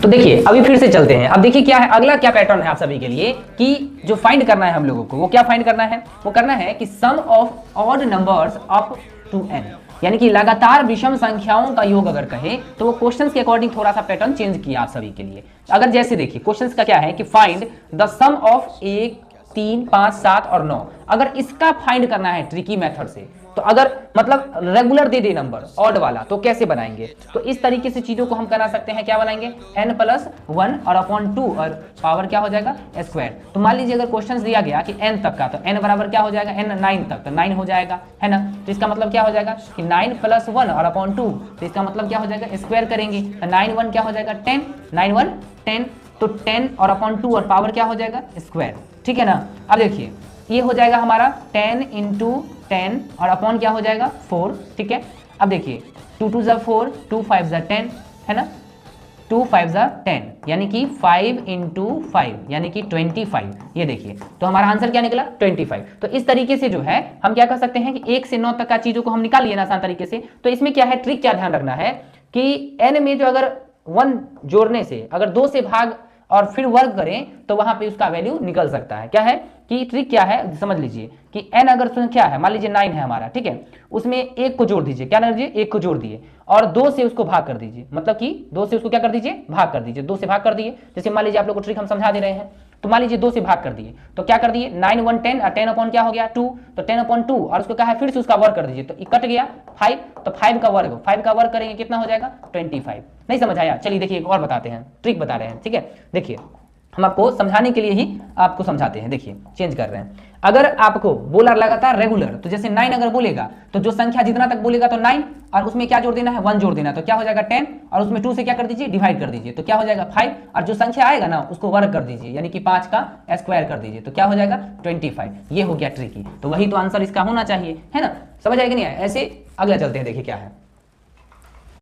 तो देखिए अभी फिर से चलते हैं। अब देखिए क्या है, अगला क्या पैटर्न है आप सभी के लिए कि जो फाइंड करना है हम लोगों को, वो क्या फाइंड करना है, वो करना है कि sum of odd numbers up to n, यानी कि लगातार विषम संख्याओं का योग अगर कहे तो वो क्वेश्चंस के अकॉर्डिंग थोड़ा सा पैटर्न चेंज किया आप सभी के लिए। अगर जैसे देखिए क्वेश्चंस का क्या है कि फाइंड द सम ऑफ 1, 3, 5, 7 और 9, अगर इसका फाइंड करना है ट्रिकी मेथड से, तो अगर मतलब रेगुलर दे नंबर ऑड वाला, तो कैसे बनाएंगे, तो इस तरीके से चीजों को हम करा सकते हैं। क्या बनाएंगे, n+1 और अपॉन 2 और पावर क्या हो जाएगा स्क्वायर। तो मान लीजिए अगर क्वेश्चन दिया गया कि n तक का, तो n बराबर क्या हो जाएगा, n 9 तक, तो 9 हो जाएगा, है ना। तो इसका मतलब क्या हो जाएगा कि 9+1 और अपॉन 2, तो इसका मतलब क्या हो जाएगा, स्क्वायर करेंगे, 9 1 क्या हो जाएगा 10, 9 1 10, तो 10 और अपॉन 2 और पावर क्या हो जाएगा स्क्वायर, ठीक है ना। अब देखिए ये हो जाएगा हमारा 10 × 10 और अपॉन क्या हो जाएगा 4, ठीक है। अब देखिए 2 2 = 4, 2 5 = 10, है ना, 2 5 = 10, यानी कि 5 × 5 यानी कि 25। ये देखिए तो हमारा आंसर क्या निकला 25। तो इस तरीके से जो है हम क्या कर सकते हैं कि 1 से 9 तक का चीजों को हम निकाल लिए ना आसान तरीके से। तो इसमें क्या है, ट्रिक क्या ध्यान रखना है कि n में जो अगर 1 जोड़ने से अगर 2 से भाग और फिर वर्ग करें तो वहां पे उसका वैल्यू निकल सकता है। क्या है कि ट्रिक क्या है, समझ लीजिए कि n अगर संख्या है, मान लीजिए 9 है हमारा, ठीक है, उसमें 1 को जोड़ दीजिए, क्या कर दीजिए 1 को जोड़ दिए और 2 से उसको भाग कर दीजिए, मतलब कि 2 से उसको क्या कर दीजिए भाग कर दीजिए, 2 से भाग कर दिए। जैसे मान लीजिए आप लोग को ट्रिक हम समझा दे रहे हैं, तो मान लीजिए 2 से भाग कर दिए तो क्या कर दिए 9 1 10 और 10 अपॉन क्या हो गया 2, तो 10 अपॉन 2 और उसको क्या है फिर से उसका वर्ग कर दीजिए, तो कट गया 5, तो 5 का वर्ग करेंगे कितना हो जाएगा 25। नहीं समझ आया, चलिए देखिए एक और बताते हैं, ट्रिक बता रहे हैं, ठीक है। देखिए हम आपको समझाने के लिए ही आपको समझाते हैं। देखिए चेंज कर रहे हैं, अगर आपको बोला लगातार रेगुलर, तो जैसे 9 अगर बोलेगा तो जो संख्या जितना तक बोलेगा तो 9 और उसमें क्या जोड़ देना है 1 जोड़ देना, तो क्या हो जाएगा 10 और उसमें 2 से क्या कर दीजिए डिवाइड कर दीजिए, तो क्या हो जाएगा 5 और जो संख्या आएगा ना उसको वर्ग कर दीजिए, यानी कि 5 का स्क्वायर कर दीजिए, तो क्या हो जाएगा 25। ये हो गया ट्रिकी, तो वही तो आंसर इसका होना चाहिए, है ना। समझ आएगा नहीं, ऐसे अगला चलते हैं, देखिए क्या है।